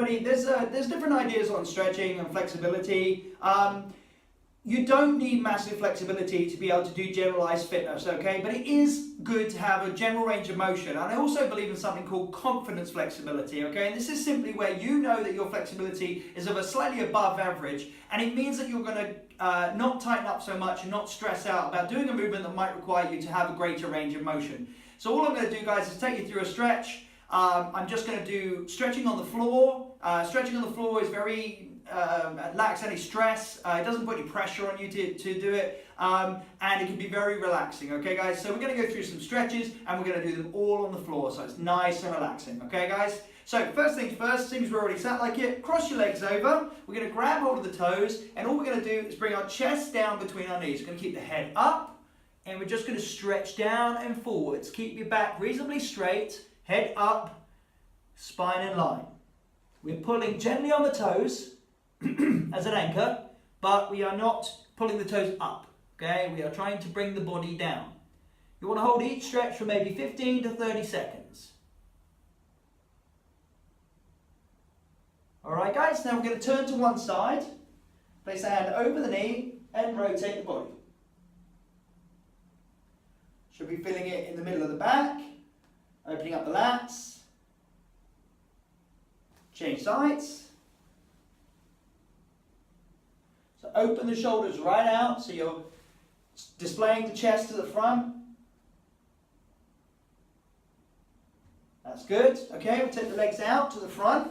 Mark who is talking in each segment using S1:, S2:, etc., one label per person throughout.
S1: everybody, there's different ideas on stretching and flexibility. You don't need massive flexibility to be able to do generalized fitness, okay? But it is good to have a general range of motion. And I also believe in something called confidence flexibility, okay? And this is simply where you know that your flexibility is of a slightly above average, and it means that you're going to not tighten up so much and not stress out about doing a movement that might require you to have a greater range of motion. So all I'm going to do, guys, is take you through a stretch. I'm just going to do stretching on the floor. Stretching on the floor is very lacks any stress. It doesn't put any pressure on you to do it, and it can be very relaxing. Okay, guys. So we're going to go through some stretches, and we're going to do them all on the floor, so it's nice and relaxing. Okay, guys. So first things first. Seems we're already sat like it. Cross your legs over. We're going to grab hold of the toes, and all we're going to do is bring our chest down between our knees. We're going to keep the head up, and we're just going to stretch down and forwards. Keep your back reasonably straight. Head up, spine in line. We're pulling gently on the toes as an anchor, but we are not pulling the toes up, okay? We are trying to bring the body down. You want to hold each stretch for maybe 15 to 30 seconds. All right, guys, now we're going to turn to one side, place a hand over the knee, and rotate the body. Should be feeling it in the middle of the back, opening up the lats. Change sides. So open the shoulders right out, so you're displaying the chest to the front. That's good. Okay, we'll take the legs out to the front,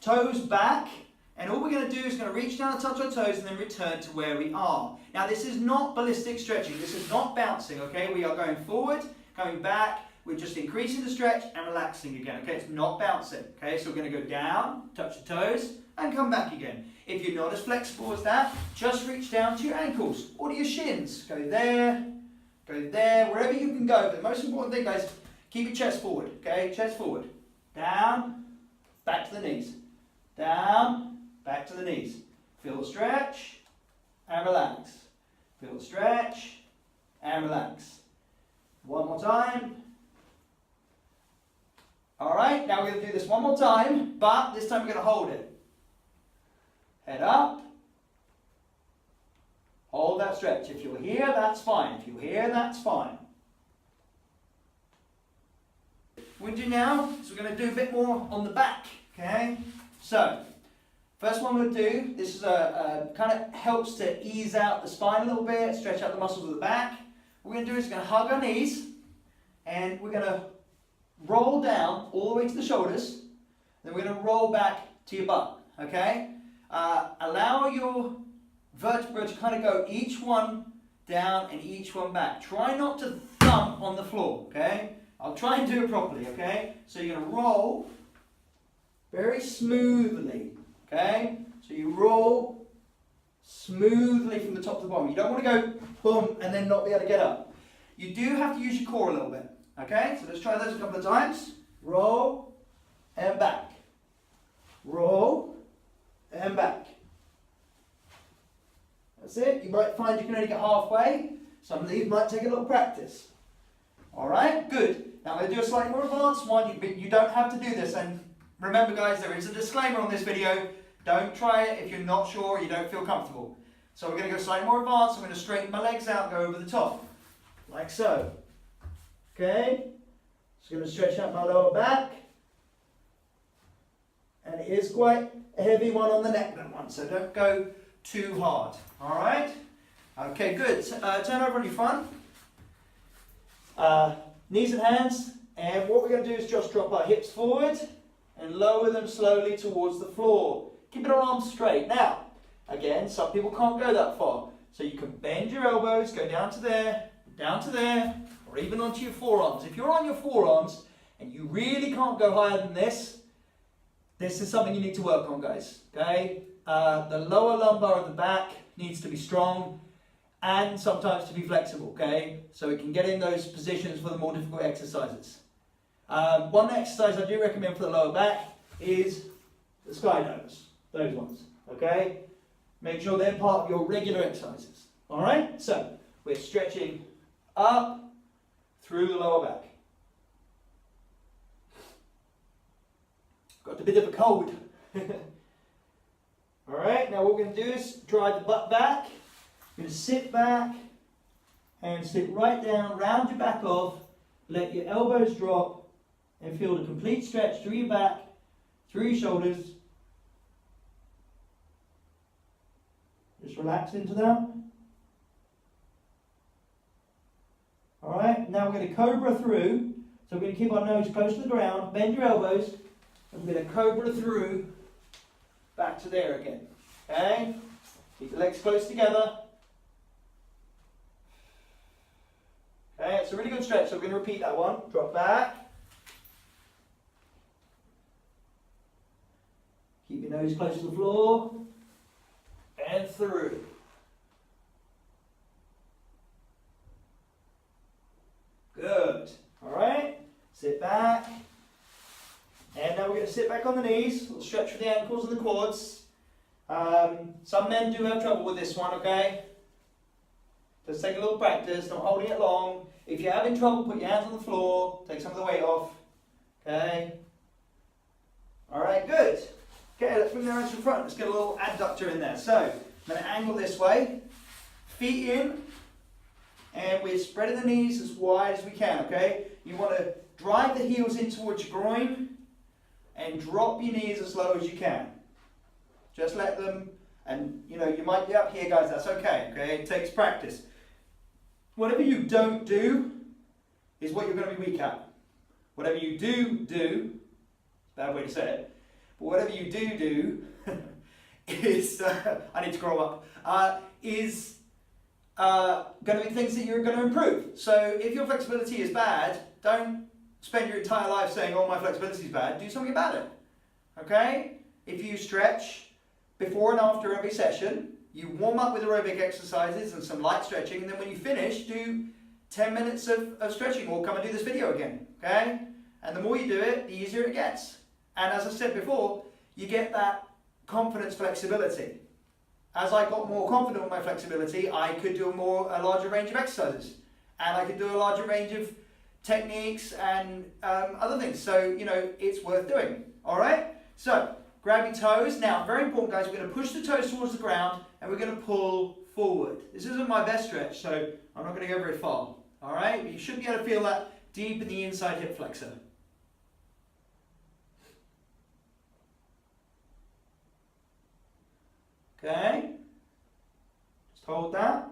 S1: toes back, and all we're going to do is going to reach down and touch our toes and then return to where we are. Now this is not ballistic stretching, this is not bouncing, okay? We are going forward, coming back, we're just increasing the stretch and relaxing again, okay? It's not bouncing, okay? So we're going to go down, touch the toes, and come back again. If you're not as flexible as that, just reach down to your ankles or to your shins. Go there, wherever you can go. But the most important thing, guys, keep your chest forward, okay? Chest forward. Down, back to the knees. Down, back to the knees. Feel the stretch, and relax. Feel the stretch, and relax. One more time. All right, now we're going to do this one more time, but this time we're going to hold it. Head up. Hold that stretch. If you're here, that's fine. If you're here, that's fine. What we do now is we're going to do a bit more on the back, okay? So, first one we'll do, this is kind of helps to ease out the spine a little bit, stretch out the muscles of the back. What we're going to do is we're going to hug our knees, and we're going to roll down all the way to the shoulders, then we're going to roll back to your butt, okay? Allow your vertebra to kind of go each one down and each one back. Try not to thump on the floor, okay? I'll try and do it properly, okay? So you're going to roll very smoothly, okay? So you roll smoothly from the top to the bottom. You don't want to go boom and then not be able to get up. You do have to use your core a little bit. Okay, so let's try those a couple of times. Roll and back. Roll and back. That's it. You might find you can only get halfway. Some of these might take a little practice. All right, good. Now I'm going to do a slightly more advanced one. You don't have to do this. And remember, guys, there is a disclaimer on this video. Don't try it if you're not sure or you don't feel comfortable. So we're going to go slightly more advanced. I'm going to straighten my legs out and go over the top, like so. Okay, just going to stretch out my lower back, and it is quite a heavy one on the neck, that one, so don't go too hard. All right, okay, good. Turn over on your front, knees and hands, and what we're going to do is just drop our hips forward and lower them slowly towards the floor. Keep our arms straight. Now, again, some people can't go that far, so you can bend your elbows, go down to there, or even onto your forearms. If you're on your forearms and you really can't go higher than this is something you need to work on, guys. Okay? The lower lumbar of the back needs to be strong and sometimes to be flexible, okay? So we can get in those positions for the more difficult exercises. One exercise I do recommend for the lower back is the skydivers, those ones, okay? Make sure they're part of your regular exercises, all right? So we're stretching up through the lower back. Got a bit of a cold. Alright, now what we're going to do is drive the butt back. You're going to sit back and sit right down, round your back off, let your elbows drop and feel the complete stretch through your back, through your shoulders. Just relax into that. Alright, now we're going to cobra through. So we're going to keep our nose close to the ground, bend your elbows, and we're going to cobra through back to there again. Okay? Keep the legs close together. Okay, it's a really good stretch, so we're going to repeat that one. Drop back. Keep your nose close to the floor. And through. Good. Alright, sit back. And now we're going to sit back on the knees. We'll stretch for the ankles and the quads. Some men do have trouble with this one, okay? Just take a little practice, not holding it long. If you're having trouble, put your hands on the floor, take some of the weight off. Okay? Alright, good. Okay, let's bring the hands in front. Let's get a little adductor in there. So, I'm going to angle this way. Feet in. And we're spreading the knees as wide as we can, okay? You want to drive the heels in towards your groin and drop your knees as low as you can. Just let them, and you know, you might be up here, guys, that's okay, okay? It takes practice. Whatever you don't do is what you're going to be weak at. Whatever you do, bad way to say it, but whatever you do is, I need to grow up, is going to be things that you're going to improve. So if your flexibility is bad, don't spend your entire life saying, oh, my flexibility is bad. Do something about it. Okay? If you stretch before and after every session, you warm up with aerobic exercises and some light stretching, and then when you finish, do 10 minutes of stretching, or come and do this video again. Okay? And the more you do it, the easier it gets. And as I said before, you get that confidence flexibility. As I got more confident with my flexibility, I could do a larger range of exercises. And I could do a larger range of techniques and other things. So, you know, it's worth doing. Alright? So, grab your toes. Now, very important, guys, we're going to push the toes towards the ground and we're going to pull forward. This isn't my best stretch, so I'm not going to go very far. Alright? You should be able to feel that deep in the inside hip flexor. Okay? Just hold that.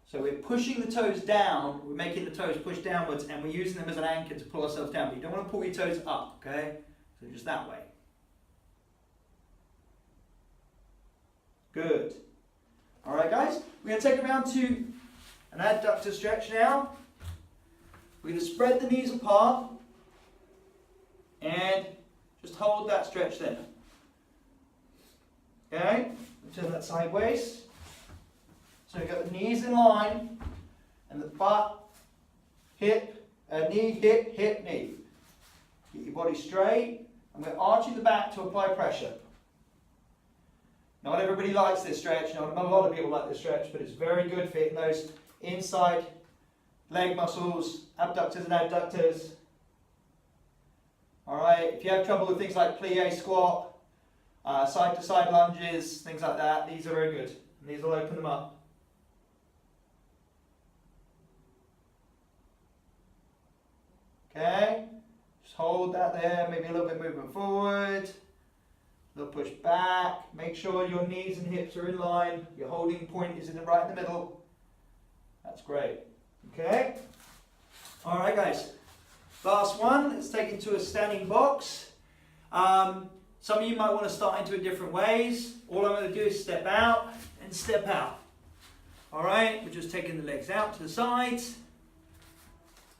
S1: So we're pushing the toes down, we're making the toes push downwards, and we're using them as an anchor to pull ourselves down. But you don't want to pull your toes up, okay? So just that way. Good. Alright guys, we're going to take it around to an adductor stretch now. We're going to spread the knees apart and just hold that stretch there. Okay, turn that sideways. So you've got the knees in line and the butt, hip, knee, hip, hip, knee. Get your body straight and we're arching the back to apply pressure. Not everybody likes this stretch, not a lot of people like this stretch, but it's very good for hitting those inside leg muscles, abductors and adductors. Alright, if you have trouble with things like plie squat, side to side lunges, things like that, these are very good. And these will open them up. Okay, just hold that there, maybe a little bit movement forward, a little push back, make sure your knees and hips are in line, your holding point is right in the middle. That's great. Okay, alright guys, last one, let's take it to a standing box. Some of you might want to start into it different ways. All I'm going to do is step out and step out. Alright, we're just taking the legs out to the sides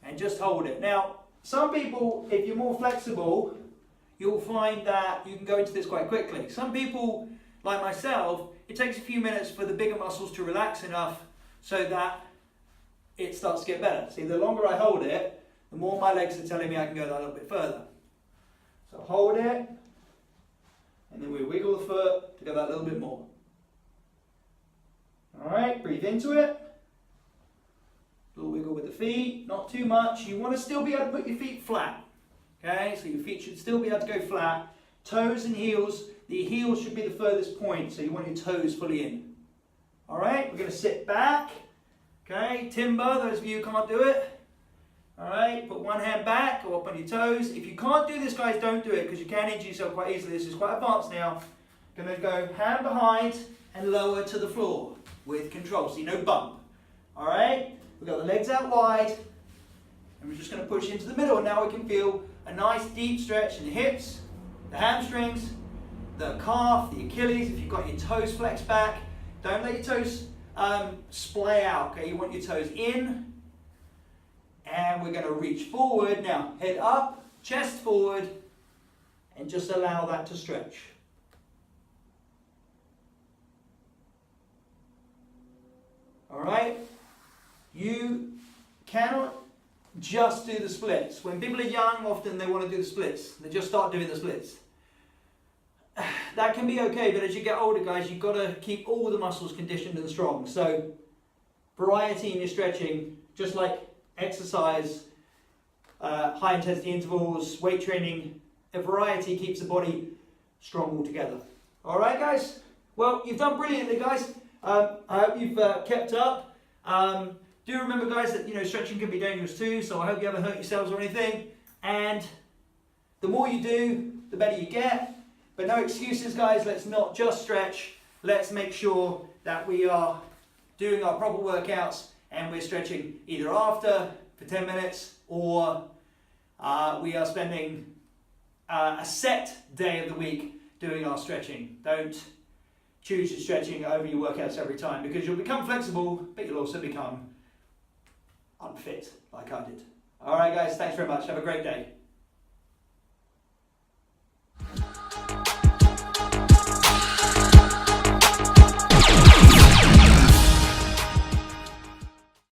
S1: and just hold it. Now, some people, if you're more flexible, you'll find that you can go into this quite quickly. Some people, like myself, it takes a few minutes for the bigger muscles to relax enough so that it starts to get better. See, the longer I hold it, the more my legs are telling me I can go that little bit further. So hold it. And then we wiggle the foot to go that little bit more. Alright, breathe into it. A little wiggle with the feet, not too much. You want to still be able to put your feet flat. Okay, so your feet should still be able to go flat. Toes and heels. The heels should be the furthest point, so you want your toes fully in. All right, we're going to sit back. Okay, timber, those of you who can't do it. All right, put one hand back or up on your toes. If you can't do this, guys, don't do it because you can injure yourself quite easily. This is quite advanced now. Going to go hand behind and lower to the floor with control, so you no bump. All right, we've got the legs out wide and we're just going to push into the middle. And now we can feel a nice deep stretch in the hips, the hamstrings, the calf, the Achilles. If you've got your toes flexed back, don't let your toes splay out. Okay, you want your toes in. And we're going to reach forward. Now, head up, chest forward, and just allow that to stretch. All right? You cannot just do the splits. When people are young, often they want to do the splits. They just start doing the splits. That can be okay, but as you get older, guys, you've got to keep all the muscles conditioned and strong. So, variety in your stretching, just like exercise, high intensity intervals, weight training, a variety keeps the body strong altogether. All right, guys? Well, you've done brilliantly, guys. I hope you've kept up. Do remember, guys, that stretching can be dangerous too, so I hope you haven't hurt yourselves or anything. And the more you do, the better you get. But no excuses, guys. Let's not just stretch. Let's make sure that we are doing our proper workouts and we're stretching either after for 10 minutes or we are spending a set day of the week doing our stretching. Don't choose your stretching over your workouts every time because you'll become flexible, but you'll also become unfit like I did. All right, guys, thanks very much. Have a great day.